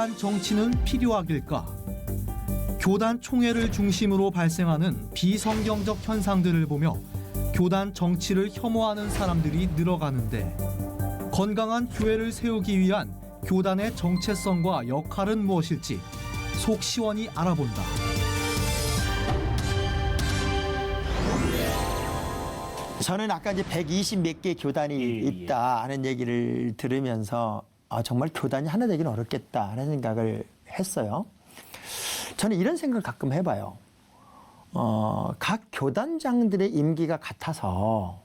교단 정치는 필요하길까? 교단 총회를 중심으로 발생하는 비성경적 현상들을 보며 교단 정치를 혐오하는 사람들이 늘어가는데 건강한 교회를 세우기 위한 교단의 정체성과 역할은 무엇일지 속 시원히 알아본다. 저는 아까 이제 120 몇 개 교단이 있다 하는 얘기를 들으면서 정말 교단이 하나 되기는 어렵겠다 하는 생각을 했어요. 저는 이런 생각을 가끔 해봐요. 각 교단장들의 임기가 같아서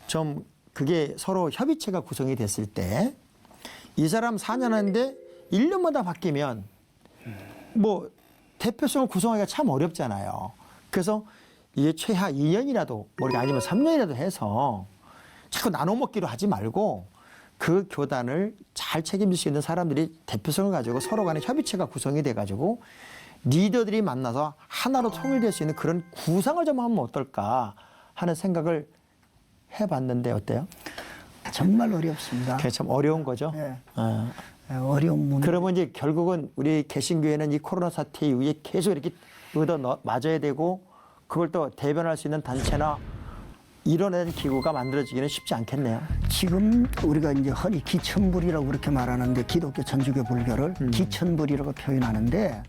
좀 그게 서로 협의체가 구성이 됐을 때 이 사람 4년 하는데 1년마다 바뀌면 뭐 대표성을 구성하기가 참 어렵잖아요. 그래서 이게 최하 2년이라도 아니면 3년이라도 해서 자꾸 나눠 먹기로 하지 말고 그 교단을 잘 책임질 수 있는 사람들이 대표성을 가지고 서로 간에 협의체가 구성이 돼가지고 리더들이 만나서 하나로 통일될 수 있는 그런 구상을 좀 하면 어떨까 하는 생각을 해봤는데 어때요? 정말 어렵습니다. 그게 참 어려운 거죠. 네. 어려운 문제. 그러면 이제 결국은 우리 개신교회는 이 코로나 사태 이후에 계속 이렇게 맞아야 되고 그걸 또 대변할 수 있는 단체나 이뤄낸 기구가 만들어지기는 쉽지 않겠네요. 지금 우리가 이제 흔히 기천불이라고 그렇게 말하는데 기독교, 천주교, 불교를 기천불이라고 표현하는데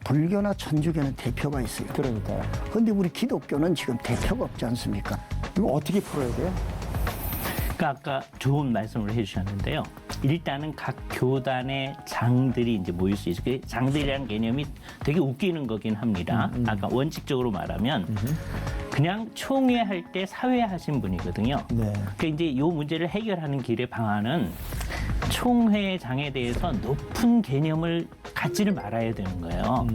불교나 천주교는 대표가 있어요. 그러니까요. 그런데 우리 기독교는 지금 대표가 없지 않습니까? 이거 어떻게 풀어야 돼요? 그러니까 아까 좋은 말씀을 해주셨는데요. 일단은 각 교단의 장들이 이제 모일 수 있어요. 그 장들이라는 개념이 되게 웃기는 거긴 합니다. 아까 원칙적으로 말하면 그냥 총회할 때 사회하신 분이거든요. 네. 그러니까 이제 이 문제를 해결하는 길의 방안은 총회장에 대해서 높은 개념을 갖지를 말아야 되는 거예요.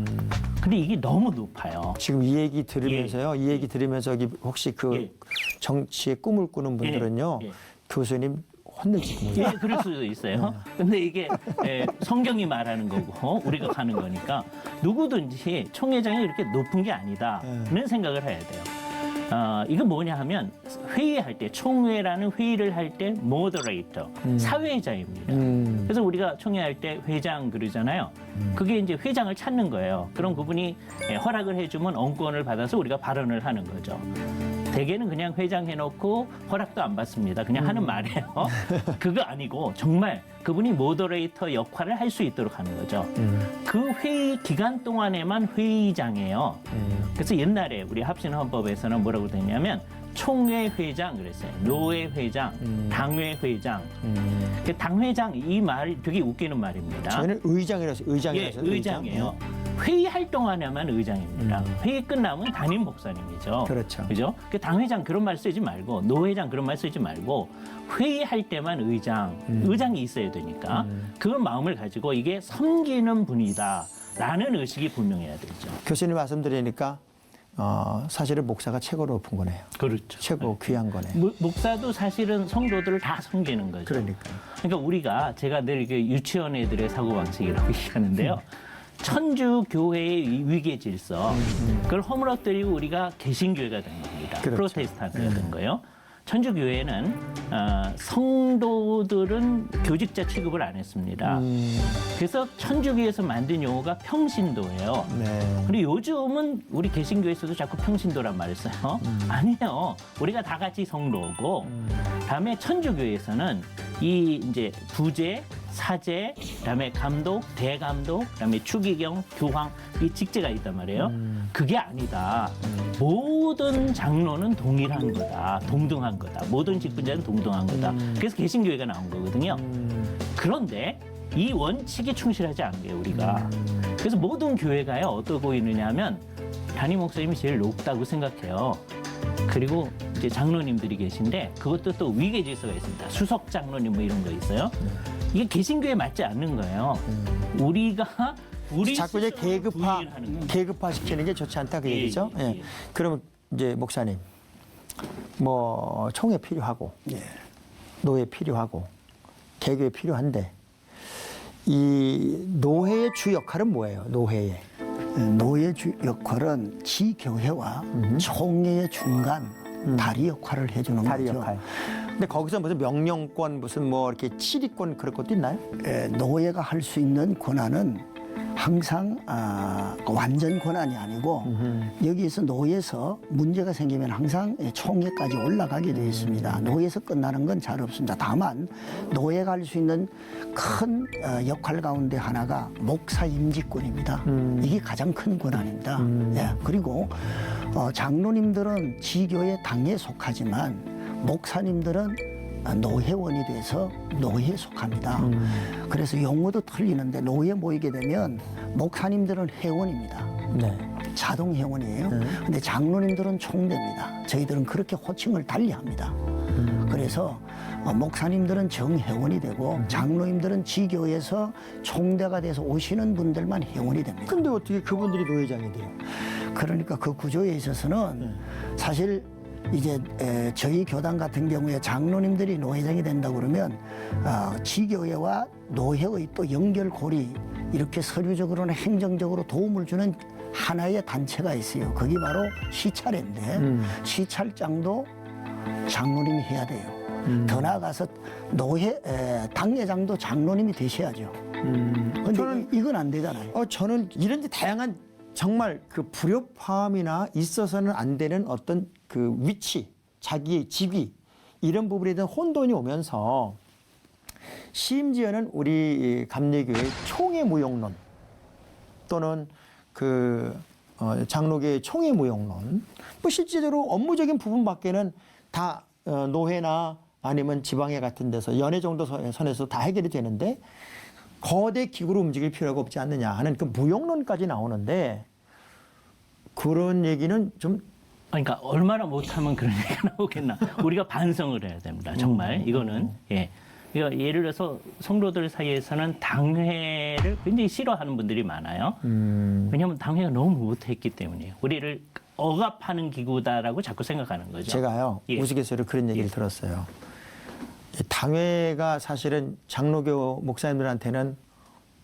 근데 이게 너무 높아요. 지금 이 얘기 들으면서요. 이 얘기 들으면서 여기 혹시 그 정치의 꿈을 꾸는 분들은요. 교수님 혼내시고. 예, 그럴 수도 있어요. 근데 이게 성경이 말하는 거고 우리가 가는 거니까 누구든지 총회장이 이렇게 높은 게 아니다는 생각을 해야 돼요. 이건 뭐냐 하면 회의할 때 총회라는 회의를 할 때 모더레이터 사회자입니다. 그래서 우리가 총회할 때 회장 그러잖아요. 그게 이제 회장을 찾는 거예요. 그럼 그분이 허락을 해주면 언권을 받아서 우리가 발언을 하는 거죠. 대개는 그냥 회장 해놓고 허락도 안 받습니다. 그냥 하는 말이에요. 그거 아니고 정말 그분이 모더레이터 역할을 할 수 있도록 하는 거죠. 그 회의 기간 동안에만 회의장이에요. 그래서 옛날에 우리 합신헌법에서는 뭐라고 되냐면 총회 회장 그랬어요. 노회 회장, 당회 회장. 그 당회장 이 말 되게 웃기는 말입니다. 저희는 의장이라서 의장이라서 의장이에요. 회의할 동안에만 의장입니다. 회의 끝나면 담임 목사님이죠. 그렇죠. 그죠? 그 당회장 그런 말 쓰지 말고 노회장 그런 말 쓰지 말고 회의할 때만 의장이 있어야 되니까 그 마음을 가지고 이게 섬기는 분이다라는 의식이 분명해야 되죠. 교수님 말씀드리니까 사실은 목사가 최고 높은 거네요. 그렇죠. 최고 귀한 거네. 목사도 사실은 성도들을 다 섬기는 거죠. 그러니까 우리가 제가 늘 이게 유치원 애들의 사고방식이라고 얘기하는데요. 천주 교회의 위계 질서 그걸 허물어뜨리고 우리가 개신교회가 된 겁니다. 그렇죠. 프로테스탄트가 된 거예요. 천주 교회는 성도들은 교직자 취급을 안 했습니다. 그래서 천주교에서 만든 용어가 평신도예요. 네. 근데 요즘은 우리 개신교에서도 자꾸 평신도란 말을 써요. 아니에요. 우리가 다 같이 성도고 다음에 천주교에서는 이 이제 부제 사제, 그다음에 감독, 대감독, 그다음에 추기경, 교황 이 직제가 있단 말이에요. 그게 아니다. 모든 장로는 동일한 거다, 동등한 거다. 모든 직분자는 동등한 거다. 그래서 개신교회가 나온 거거든요. 그런데 이 원칙에 충실하지 않은 거예요, 우리가. 그래서 모든 교회가요 어떠고 있느냐면 담임 목사님이 제일 높다고 생각해요. 그리고 이제 장로님들이 계신데 그것도 또 위계 질서가 있습니다. 수석 장로님 뭐 이런 거 있어요. 이게 개신교에 맞지 않는 거예요. 우리가 우리 자꾸 이제 계급화 시키는 게 좋지 않다 그 얘기죠. 예. 예. 그러면 이제 목사님 뭐 총회 필요하고 노회 필요하고 개교회 필요한데 이 노회의 주 역할은 뭐예요? 노예 역할은 지교회와 총회의 중간 다리 역할을 해주는 다리 거죠. 역할. 근데 거기서 무슨 명령권, 무슨 뭐 이렇게 치리권 그런 것도 있나요? 노예가 할 수 있는 권한은 항상 완전 권한이 아니고 여기에서 노예에서 문제가 생기면 항상 총회까지 올라가게 되어 있습니다. 노예에서 끝나는 건 잘 없습니다. 다만 노예가 할 수 있는 큰 역할 가운데 하나가 목사 임직권입니다. 이게 가장 큰 권한입니다. 예, 그리고 장로님들은 지교의 당에 속하지만 목사님들은 노회원이 돼서 노예에 속합니다. 그래서 용어도 틀리는데 노예 모이게 되면 목사님들은 회원입니다. 네. 자동 회원이에요. 근데 장로님들은 총대입니다. 저희들은 그렇게 호칭을 달리합니다. 그래서 목사님들은 정회원이 되고 장로님들은 지교에서 총대가 돼서 오시는 분들만 회원이 됩니다. 근데 어떻게 그분들이 노회장이 돼요? 그러니까 그 구조에 있어서는 사실 이제 저희 교단 같은 경우에 장로님들이 노회장이 된다고 그러면 지교회와 노회의 또 연결고리 이렇게 서류적으로나 행정적으로 도움을 주는 하나의 단체가 있어요. 그게 바로 시찰인데 시찰장도 장로님이 해야 돼요. 더 나아가서 당회장도 장로님이 되셔야죠. 근데 이건 안 되잖아요. 저는 이런 다양한 정말 그 불협화음이나 있어서는 안 되는 어떤 그 위치, 자기의 직위 이런 부분에 대한 혼돈이 오면서 심지어는 우리 감리교의 총회 무용론 또는 그 장로교의 총회 무용론 뭐 실제로 업무적인 부분밖에는 다 노회나 아니면 지방회 같은 데서 연회 정도 선에서 다 해결이 되는데 거대 기구로 움직일 필요가 없지 않느냐 하는 그 무용론까지 나오는데 그런 얘기는 좀 그러니까 얼마나 못하면 그런 얘기가 나오겠나. 우리가 반성을 해야 됩니다. 정말 이거는 그러니까 예를 들어서 성도들 사이에서는 당회를 굉장히 싫어하는 분들이 많아요. 왜냐하면 당회가 너무 못했기 때문이에요. 우리를 억압하는 기구다라고 자꾸 생각하는 거죠. 제가요 우스갯소리로 그런 얘기를 들었어요. 당회가 사실은 장로교 목사님들한테는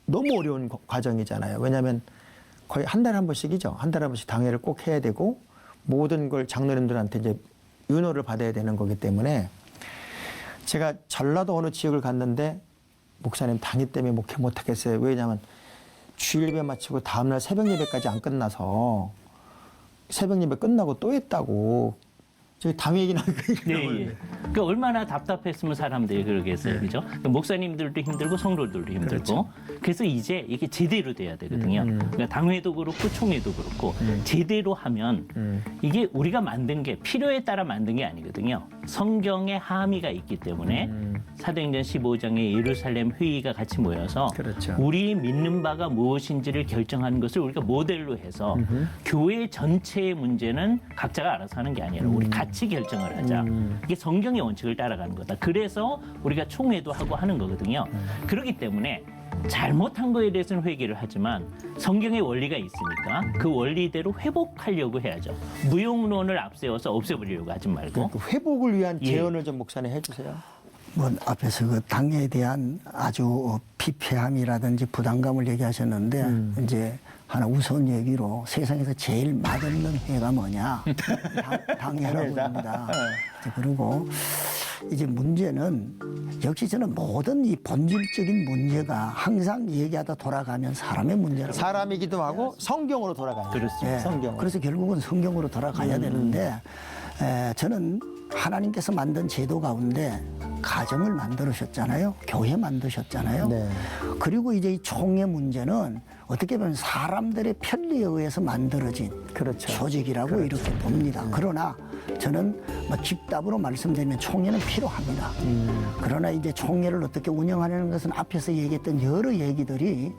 너무 어려운 과정이잖아요. 왜냐하면 거의 한 달에 한 번씩이죠. 한 달에 한 번씩 당회를 꼭 해야 되고 모든 걸 장로님들한테 이제 윤호를 받아야 되는 거기 때문에 제가 전라도 어느 지역을 갔는데 목사님 당회 때문에 목회 못하겠어요. 왜냐하면 주일 예배 마치고 다음날 새벽 예배까지 안 끝나서 새벽 예배 끝나고 또 했다고 저희 당회 얘기 나니까 그러니까 얼마나 답답했으면 사람들이 그러겠어요. 그죠? 그러니까 목사님들도 힘들고 성도들도 힘들고. 그렇죠. 그래서 이제 이게 제대로 돼야 되거든요. 그러니까 당회도 그렇고 총회도 그렇고 제대로 하면 이게 우리가 만든 게 필요에 따라 만든 게 아니거든요. 성경에 함의가 있기 때문에 사도행전 15장에 예루살렘 회의가 같이 모여서 그렇죠. 우리 믿는 바가 무엇인지를 결정하는 것을 우리가 모델로 해서 교회 전체의 문제는 각자가 알아서 하는 게 아니라 우리 같이 결정을 하자. 이게 성경의 원칙을 따라가는 거다. 그래서 우리가 총회도 하고 하는 거거든요. 그렇기 때문에 잘못한 거에 대해서는 회개를 하지만 성경의 원리가 있으니까 그 원리대로 회복하려고 해야죠. 무용론을 앞세워서 없애버리려고 하지 말고. 그 회복을 위한 제언을 좀 목사님 해주세요. 뭐 앞에서 그 당에 대한 아주 피폐함이라든지 부담감을 얘기하셨는데 이제 하나 우스운 얘기로 세상에서 제일 맛없는 회가 뭐냐? 당회라고 합니다. 그리고 이제 문제는 역시 저는 모든 이 본질적인 문제가 항상 얘기하다 돌아가면 사람의 문제라고. 사람이기도 하고 성경으로 돌아가요. 그렇습니다. 성경. 그래서 결국은 성경으로 돌아가야 되는데 저는 하나님께서 만든 제도 가운데 가정을 만들으셨잖아요. 교회 만드셨잖아요. 네. 그리고 이제 이 총회 문제는 어떻게 보면 사람들의 편리에 의해서 만들어진 그렇죠. 조직이라고 이렇게 봅니다. 그러나 저는 뭐 집답으로 말씀드리면 총회는 필요합니다. 그러나 이제 총회를 어떻게 운영하려는 것은 앞에서 얘기했던 여러 얘기들이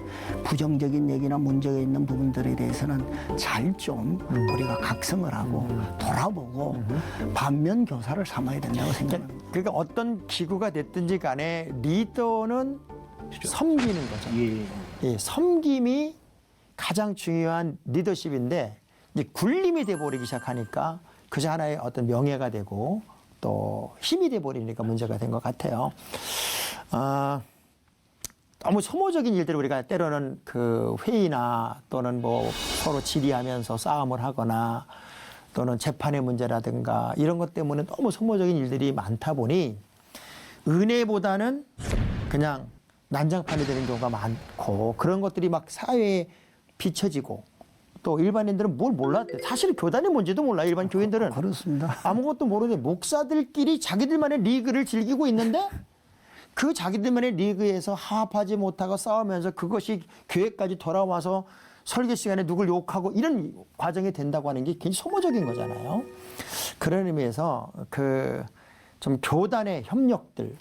부정적인 얘기나 문제가 있는 부분들에 대해서는 잘 좀 우리가 각성을 하고 돌아보고 반면 교사를 삼아야 된다고 생각합니다. 그러니까 어떤 기구가 됐든지 간에 리더는 섬기는 거죠. 예, 섬김이 가장 중요한 리더십인데 이제 굴림이 돼버리기 시작하니까 그저 하나의 어떤 명예가 되고 또 힘이 돼버리니까 문제가 된 것 같아요. 너무 소모적인 일들을 우리가 때로는 그 회의나 또는 뭐 서로 질의하면서 싸움을 하거나 또는 재판의 문제라든가 이런 것 때문에 너무 소모적인 일들이 많다 보니 은혜보다는 그냥 난장판이 되는 경우가 많고 그런 것들이 막 사회에 비춰지고 또 일반인들은 뭘 몰랐대. 사실 교단이 뭔지도 몰라. 일반 교인들은 그렇습니다. 아무것도 모르는데 목사들끼리 자기들만의 리그를 즐기고 있는데 그 자기들만의 리그에서 화합하지 못하고 싸우면서 그것이 교회까지 돌아와서 설교 시간에 누굴 욕하고 이런 과정이 된다고 하는 게 굉장히 소모적인 거잖아요. 그런 의미에서 그 좀 교단의 협력들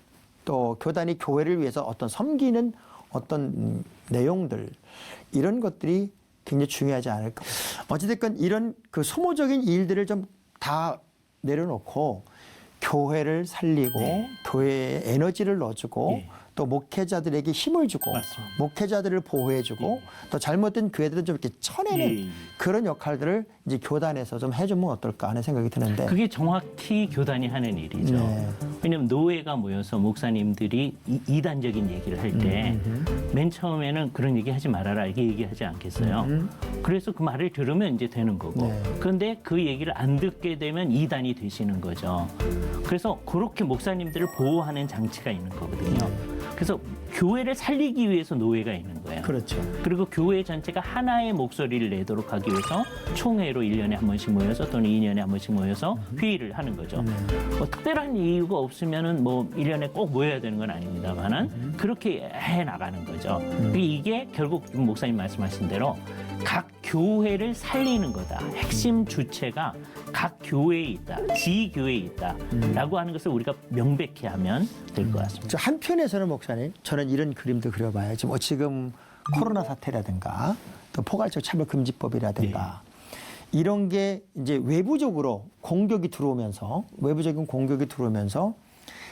또 교단이 교회를 위해서 어떤 섬기는 어떤 내용들 이런 것들이 굉장히 중요하지 않을까. 어찌됐건 이런 그 소모적인 일들을 좀 다 내려놓고 교회를 살리고 교회에 에너지를 넣어주고 예. 또 목회자들에게 힘을 주고 맞습니다. 목회자들을 보호해주고 또 잘못된 교회들은 좀 이렇게 쳐내는 예. 그런 역할들을 이제 교단에서 좀 해주면 어떨까 하는 생각이 드는데. 그게 정확히 교단이 하는 일이죠. 네. 왜냐하면 노회가 모여서 목사님들이 이단적인 얘기를 할 때 맨 처음에는 그런 얘기 하지 말아라 이게 얘기하지 않겠어요. 그래서 그 말을 들으면 이제 되는 거고. 네. 그런데 그 얘기를 안 듣게 되면 이단이 되시는 거죠. 그래서 그렇게 목사님들을 보호하는 장치가 있는 거거든요. 그래서 교회를 살리기 위해서 노회가 있는 거예요. 그렇죠. 그리고 교회 전체가 하나의 목소리를 내도록 하기 위해서 총회로 1년에 한 번씩 모여서 또는 2년에 한 번씩 모여서 회의를 하는 거죠. 뭐 특별한 이유가 없으면은 뭐 1년에 꼭 모여야 되는 건 아닙니다만은 그렇게 해 나가는 거죠. 이게 결국 목사님 말씀하신 대로 각 교회를 살리는 거다. 핵심 주체가 각 교회에 있다. 지교회에 있다라고 하는 것을 우리가 명백히 하면 될 것 같습니다. 저 한편에서는 목사님 저는 이런 그림도 그려봐요. 지금 코로나 사태라든가 또 포괄적 차별금지법이라든가 이런 게 이제 외부적인 공격이 들어오면서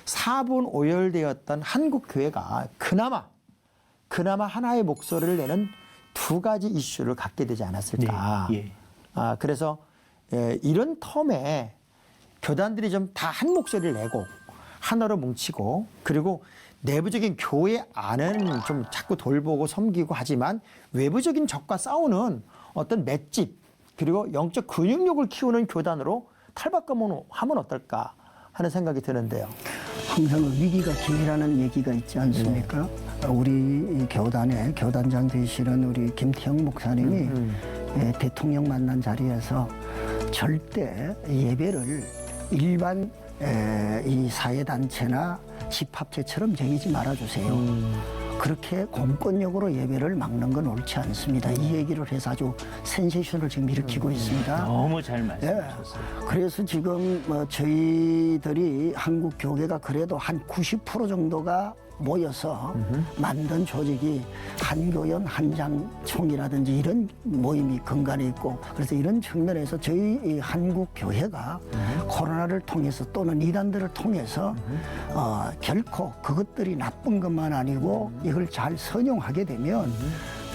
사분 오열되었던 한국 교회가 그나마 하나의 목소리를 내는 두 가지 이슈를 갖게 되지 않았을까. 네, 예. 그래서 이런 텀에 교단들이 좀 다 한 목소리를 내고 하나로 뭉치고 그리고 내부적인 교회 안은 좀 자꾸 돌보고 섬기고 하지만 외부적인 적과 싸우는 어떤 맷집 그리고 영적 근육력을 키우는 교단으로 탈바꿈하면 어떨까 하는 생각이 드는데요. 항상 위기가 기회라는 얘기가 있지 않습니까? 우리 교단의 교단장 되시는 우리 김태형 목사님이 대통령 만난 자리에서 절대 예배를 일반 이 사회단체나 집합체처럼 정이지 말아주세요. 그렇게 공권력으로 예배를 막는 건 옳지 않습니다. 이 얘기를 해서 아주 센세이션을 지금 일으키고 있습니다. 너무 잘 말씀하셨어요. 그래서 지금 저희들이 한국 교계가 그래도 한 90% 정도가 모여서 만든 조직이 한교연 한장총이라든지 이런 모임이 근간에 있고 그래서 이런 측면에서 저희 이 한국 교회가 코로나를 통해서 또는 이단들을 통해서 결코 그것들이 나쁜 것만 아니고 이걸 잘 선용하게 되면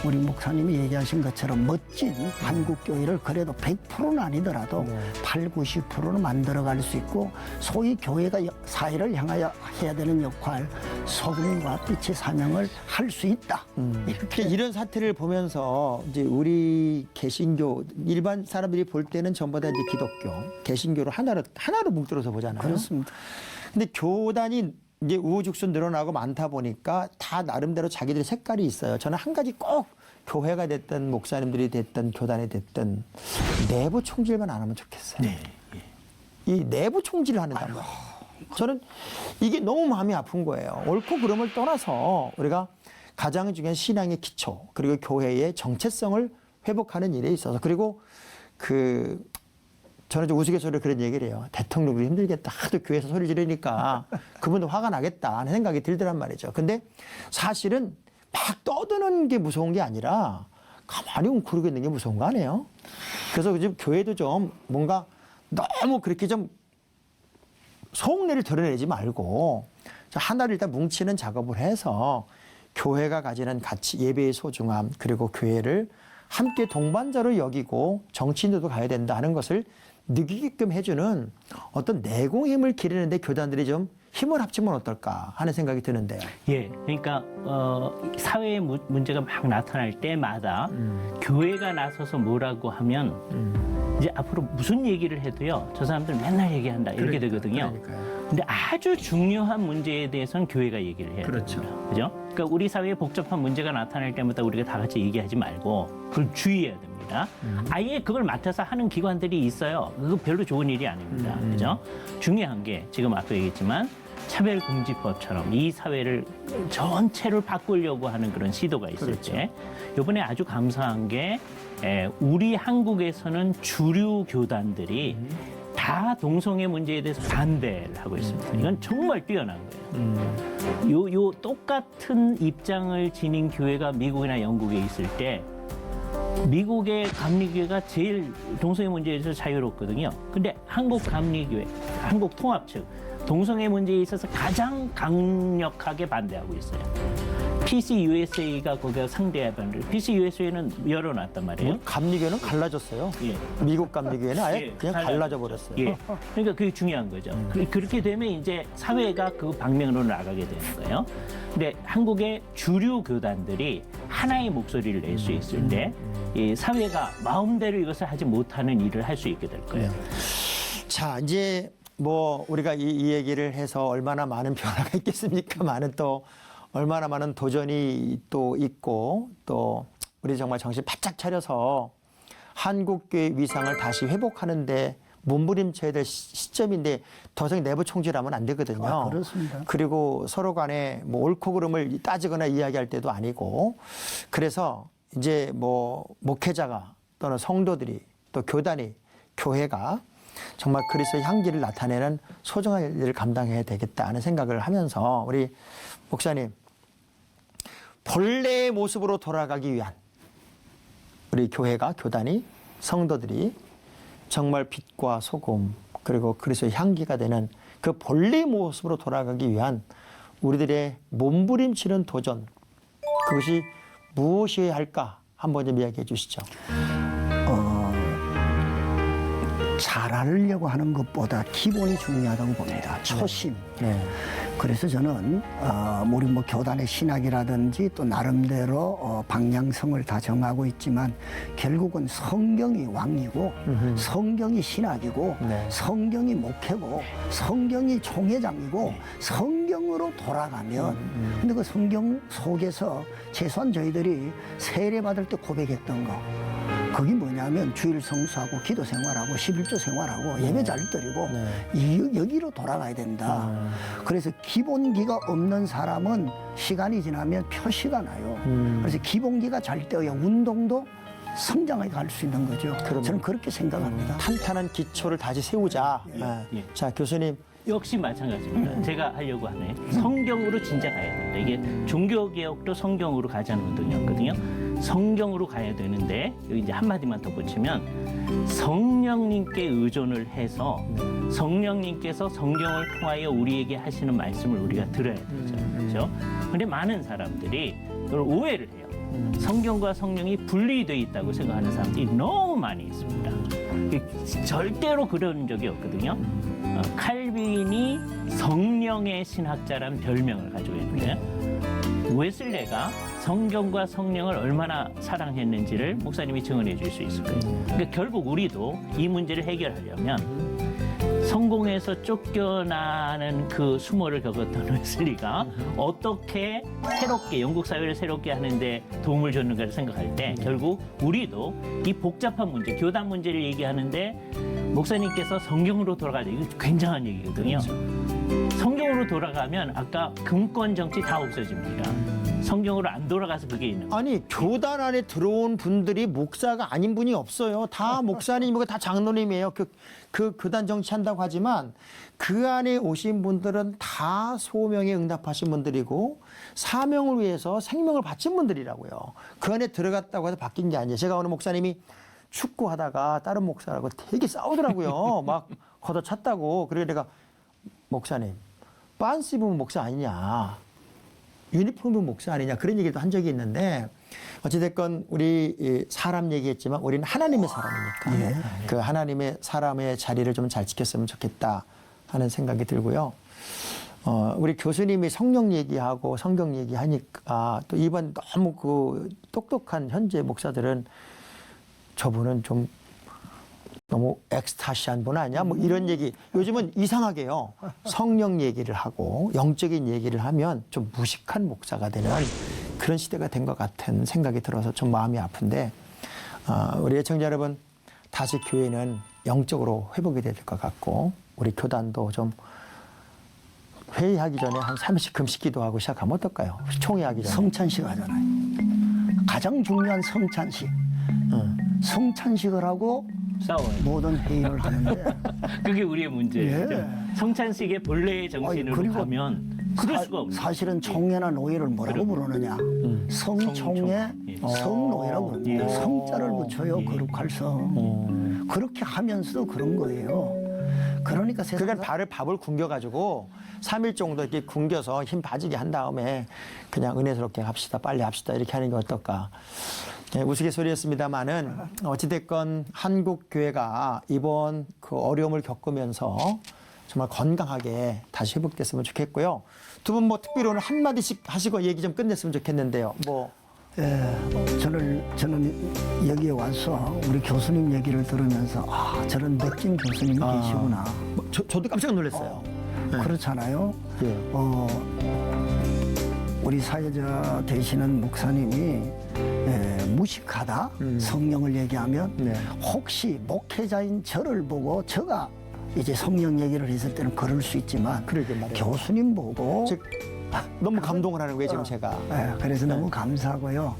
우리 목사님이 얘기하신 것처럼 멋진 한국 교회를 그래도 100%는 아니더라도 8, 90%는 만들어갈 수 있고 소위 교회가 사회를 향하여 해야 되는 역할, 소금과 빛의 사명을 할 수 있다. 이런 사태를 보면서 이제 우리 개신교 일반 사람들이 볼 때는 전부 다 이제 기독교, 개신교로 하나로 뭉들어서 보잖아요. 그렇습니다. 근데 교단이 이제 우후죽순 늘어나고 많다 보니까 다 나름대로 자기들의 색깔이 있어요. 저는 한 가지 꼭 교회가 됐든 목사님들이 됐든 교단이 됐든 내부 총질만 안 하면 좋겠어요. 네. 이 내부 총질을 하는다는 거예요. 저는 이게 너무 마음이 아픈 거예요. 옳고 그름을 떠나서 우리가 가장 중요한 신앙의 기초 그리고 교회의 정체성을 회복하는 일에 있어서 그리고 저는 좀 우스갯소리로 그런 얘기를 해요. 대통령도 힘들겠다. 하도 교회에서 소리 지르니까 그분도 화가 나겠다 하는 생각이 들더란 말이죠. 근데 사실은 막 떠드는 게 무서운 게 아니라 가만히 웅크리고 있는 게 무서운 거 아니에요? 그래서 지금 교회도 좀 뭔가 너무 그렇게 좀 속내를 드러내지 말고 하나를 일단 뭉치는 작업을 해서 교회가 가지는 가치, 예배의 소중함 그리고 교회를 함께 동반자로 여기고 정치인들도 가야 된다 하는 것을 느끼게끔 해주는 어떤 내공힘을 기르는데 교단들이 좀 힘을 합치면 어떨까 하는 생각이 드는데요. 예, 그러니까 사회의 문제가 막 나타날 때마다 교회가 나서서 뭐라고 하면 이제 앞으로 무슨 얘기를 해도요, 저 사람들 맨날 얘기한다 이렇게 되거든요. 그러니까요. 근데 아주 중요한 문제에 대해서는 교회가 얘기를 해야 그렇죠. 됩니다. 그죠? 그러니까 우리 사회에 복잡한 문제가 나타날 때마다 우리가 다 같이 얘기하지 말고 그걸 주의해야 됩니다. 아예 그걸 맡아서 하는 기관들이 있어요. 그거 별로 좋은 일이 아닙니다. 그죠? 중요한 게 지금 앞서 얘기했지만 차별금지법처럼 이 사회를 전체를 바꾸려고 하는 그런 시도가 있을 그렇죠. 때 이번에 아주 감사한 게 우리 한국에서는 주류 교단들이 다 동성애 문제에 대해서 반대를 하고 있습니다. 이건 정말 뛰어난 거예요. 요 똑같은 입장을 지닌 교회가 미국이나 영국에 있을 때 미국의 감리교회가 제일 동성애 문제에 대해서 자유롭거든요. 근데 한국 감리교회, 한국 통합 측 동성애 문제에 있어서 가장 강력하게 반대하고 있어요. PCUSA가 거기가 상대하는 PCUSA는 열어놨단 말이에요. 감리교회는 갈라졌어요. 예. 미국 감리교회는 아예 예, 그냥 갈라져 버렸어요. 예. 그러니까 그게 중요한 거죠. 그렇게 되면 이제 사회가 그 방면으로 나가게 되는 거예요. 근데 한국의 주류 교단들이 하나의 목소리를 낼 수 있을 때 이 사회가 마음대로 이것을 하지 못하는 일을 할 수 있게 될 거예요. 자, 이제 뭐 우리가 이 얘기를 해서 얼마나 많은 변화가 있겠습니까? 많은 또 얼마나 많은 도전이 또 있고 또 우리 정말 정신 바짝 차려서 한국교회 위상을 다시 회복하는데 몸부림쳐야 될 시점인데 더 이상 내부 총질하면 안 되거든요. 아, 그렇습니다. 그리고 서로 간에 뭐 옳고 그름을 따지거나 이야기할 때도 아니고 그래서 이제 뭐 목회자가 또는 성도들이 또 교단이 교회가 정말 그리스도의 향기를 나타내는 소중한 일을 감당해야 되겠다는 생각을 하면서 우리 목사님 본래의 모습으로 돌아가기 위한 우리 교회가 교단이 성도들이 정말 빛과 소금 그리고 그리스도의 향기가 되는 그 본래의 모습으로 돌아가기 위한 우리들의 몸부림치는 도전 그것이 무엇이어야 할까 한번 좀 이야기해 주시죠. 잘하려고 하는 것보다 기본이 중요하다고 봅니다. 초심. 네. 그래서 저는 우리 뭐 교단의 신학이라든지 또 나름대로 방향성을 다 정하고 있지만 결국은 성경이 왕이고 성경이 신학이고 네. 성경이 목회고 성경이 총회장이고 성경으로 돌아가면 근데 그 성경 속에서 최소한 저희들이 세례 받을 때 고백했던 거 그게 뭐냐면 주일 성수하고 기도 생활하고 11조 생활하고 예배 잘 드리고 여기로 돌아가야 된다. 그래서 기본기가 없는 사람은 시간이 지나면 표시가 나요. 그래서 기본기가 잘 되어야 운동도 성장해 갈 수 있는 거죠. 저는 그렇게 생각합니다. 탄탄한 기초를 다시 세우자. 네. 예. 자, 교수님. 역시 마찬가지입니다. 제가 하려고 하네. 성경으로 진짜 가야 된다. 이게 종교개혁도 성경으로 가자는 운동이었거든요. 성경으로 가야 되는데 여기 이제 한마디만 덧붙이면 성령님께 의존을 해서 성령님께서 성경을 통하여 우리에게 하시는 말씀을 우리가 들어야 되죠. 그렇죠? 그런데 많은 사람들이 그걸 오해를 해요. 성경과 성령이 분리되어 있다고 생각하는 사람들이 너무 많이 있습니다. 절대로 그런 적이 없거든요. 칼빈이 성령의 신학자란 별명을 가지고 있는데 웨슬레가 성경과 성령을 얼마나 사랑했는지를 목사님이 증언해 줄 수 있을 거예요. 그러니까 결국 우리도 이 문제를 해결하려면 성공에서 쫓겨나는 그 수모를 겪었던 웨슬리가 어떻게 새롭게 영국 사회를 새롭게 하는데 도움을 줬는가를 생각할 때 결국 우리도 이 복잡한 문제, 교단 문제를 얘기하는데 목사님께서 성경으로 돌아가자. 이거 굉장한 얘기거든요. 성경으로 돌아가면 아까 금권 정치 다 없어집니다. 성경으로 안 돌아가서 그게 있는 거예요. 아니, 교단 안에 들어온 분들이 목사가 아닌 분이 없어요. 다 목사님이고 다 장로님이에요. 그 교단 정치한다고 하지만 그 안에 오신 분들은 다 소명에 응답하신 분들이고 사명을 위해서 생명을 바친 분들이라고요. 그 안에 들어갔다고 해서 바뀐 게 아니에요. 제가 오늘 목사님이 축구하다가 다른 목사라고 되게 싸우더라고요. 막 걷어찼다고. 그래서 내가 목사님, 빤스 입으면 목사 아니냐. 유니폼 입으면 목사 아니냐. 그런 얘기도 한 적이 있는데 어찌됐건 우리 사람 얘기했지만 우리는 하나님의 사람이니까 그 하나님의 사람의 자리를 좀 잘 지켰으면 좋겠다 하는 생각이 들고요. 우리 교수님이 성령 얘기하고 성경 얘기하니까 또 이번 너무 그 똑똑한 현재 목사들은 저분은 좀 너무 엑스타시한 분 아니야? 뭐 이런 얘기. 요즘은 이상하게요. 성령 얘기를 하고 영적인 얘기를 하면 좀 무식한 목사가 되는 그런 시대가 된 것 같은 생각이 들어서 좀 마음이 아픈데 우리 애청자 여러분 다시 교회는 영적으로 회복이 될 것 같고 우리 교단도 좀 회의하기 전에 한 3일씩 금식 기도하고 시작하면 어떨까요? 총회하기 전에. 성찬식 하잖아요. 가장 중요한 성찬식. 성찬식을 하고 싸워요. 모든 회의를 하는데 그게 우리의 문제예요. 예. 성찬식의 본래의 정신으로 그리고 가면 그럴 수가 없는 사실은 총회나 노예를 뭐라고 부르느냐? 성총회, 성총회. 예. 성노예라고 부릅니다. 예. 성자를 붙여요. 거룩할 성. 그렇게 하면서도 그런 거예요. 그러니까 세상 그러니까 밥을 굶겨가지고 3일 정도 이렇게 굶겨서 힘 빠지게 한 다음에 그냥 은혜스럽게 합시다. 빨리 합시다. 이렇게 하는 게 어떨까. 예, 우스갯소리였습니다만은 어찌됐건 한국 교회가 이번 그 어려움을 겪으면서 정말 건강하게 다시 회복됐으면 좋겠고요. 두 분 뭐 특별히 오늘 한마디씩 하시고 얘기 좀 끝냈으면 좋겠는데요. 뭐. 저는 여기에 와서 우리 교수님 얘기를 들으면서 저런 멋진 교수님이 계시구나. 저도 깜짝 놀랐어요. 그렇잖아요. 예. 우리 사회자 되시는 목사님이 무식하다 성령을 얘기하면 네. 혹시 목회자인 저를 보고 저가 이제 성령 얘기를 했을 때는 그럴 수 있지만 그러게 말이에요. 교수님 보고 즉 너무 감동을 하는 거예요 지금 제가. 그래서 너무 감사하고요.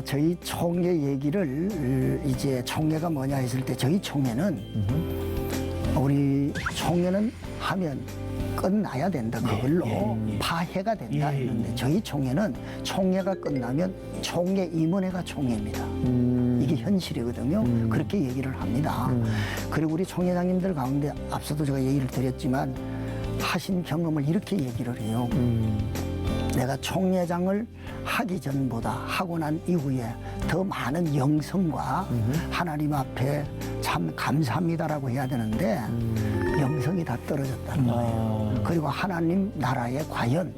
저희 총회 얘기를 이제 총회가 뭐냐 했을 때 저희 총회는 우리 총회는 하면 끝나야 된다. 그걸로 파해가 된다 했는데 저희 총회는 총회가 끝나면 총회 임원회가 총회입니다. 이게 현실이거든요. 그렇게 얘기를 합니다. 그리고 우리 총회장님들 가운데 앞서도 제가 얘기를 드렸지만 하신 경험을 이렇게 얘기를 해요. 내가 총회장을 하기 전보다 하고 난 이후에 더 많은 영성과 하나님 앞에 참 감사합니다라고 해야 되는데 영성이 다 떨어졌다는 거예요. 그리고 하나님 나라에 과연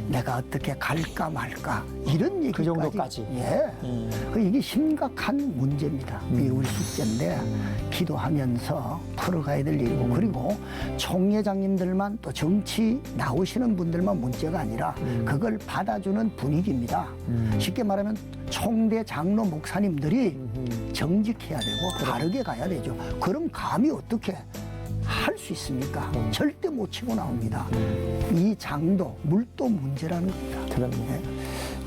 내가 어떻게 갈까 말까 이런 얘기까지. 그 정도까지. 예. 이게 심각한 문제입니다. 이게 우리 숙제인데 기도하면서 풀어가야 될 일이고 그리고 총회장님들만 또 정치 나오시는 분들만 문제가 아니라 그걸 받아주는 분위기입니다. 쉽게 말하면 총대 장로 목사님들이 정직해야 되고 바르게 가야 되죠. 그럼 감히 어떻게 할 수 있습니까? 절대 못 치고 나옵니다. 이 장도 물도 문제라는 겁니다. 그럼요.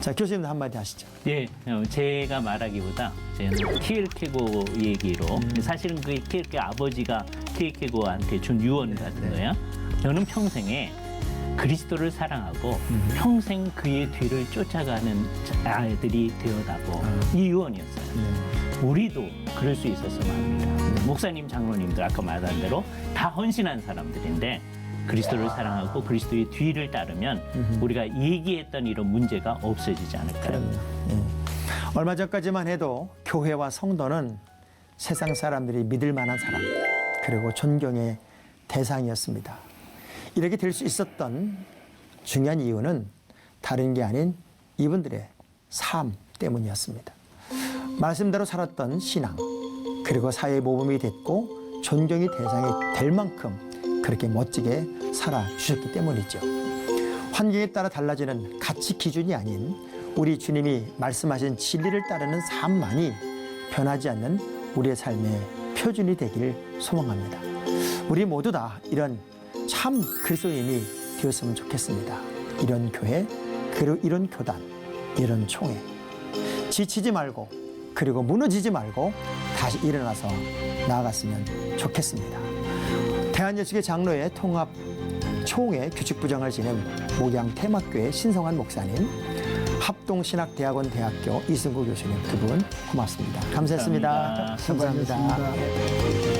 자, 교수님도 한마디 하시죠. 예, 제가 말하기보다 저는 키엘케고 얘기로 사실은 그 키엘케 아버지가 키엘케고한테 준 유언 같은 거예요. 저는 평생에 그리스도를 사랑하고 평생 그의 뒤를 쫓아가는 아이들이 되어다고 이 유언이었어요. 우리도 그럴 수 있었으면 합니다. 목사님, 장로님들 아까 말한 대로 다 헌신한 사람들인데 그리스도를 사랑하고 그리스도의 뒤를 따르면 우리가 얘기했던 이런 문제가 없어지지 않을까요? 얼마 전까지만 해도 교회와 성도는 세상 사람들이 믿을 만한 사람 그리고 존경의 대상이었습니다. 이렇게 될 수 있었던 중요한 이유는 다른 게 아닌 이분들의 삶 때문이었습니다. 말씀대로 살았던 신앙 그리고 사회의 모범이 됐고 존경의 대상이 될 만큼 그렇게 멋지게 살아주셨기 때문이죠. 환경에 따라 달라지는 가치 기준이 아닌 우리 주님이 말씀하신 진리를 따르는 삶만이 변하지 않는 우리의 삶의 표준이 되길 소망합니다. 우리 모두 다 이런 참 그리스도인이 되었으면 좋겠습니다. 이런 교회, 그리고 이런 교단, 이런 총회. 지치지 말고 그리고 무너지지 말고 다시 일어나서 나아갔으면 좋겠습니다. 대한예수교 장로회 통합 총회 규칙부장을 지낸 목양 테마교회 신성한 목사님, 합동신학대학원 대학교 이승구 교수님 두 분 고맙습니다. 감사했습니다. 감사합니다. 수고하셨습니다.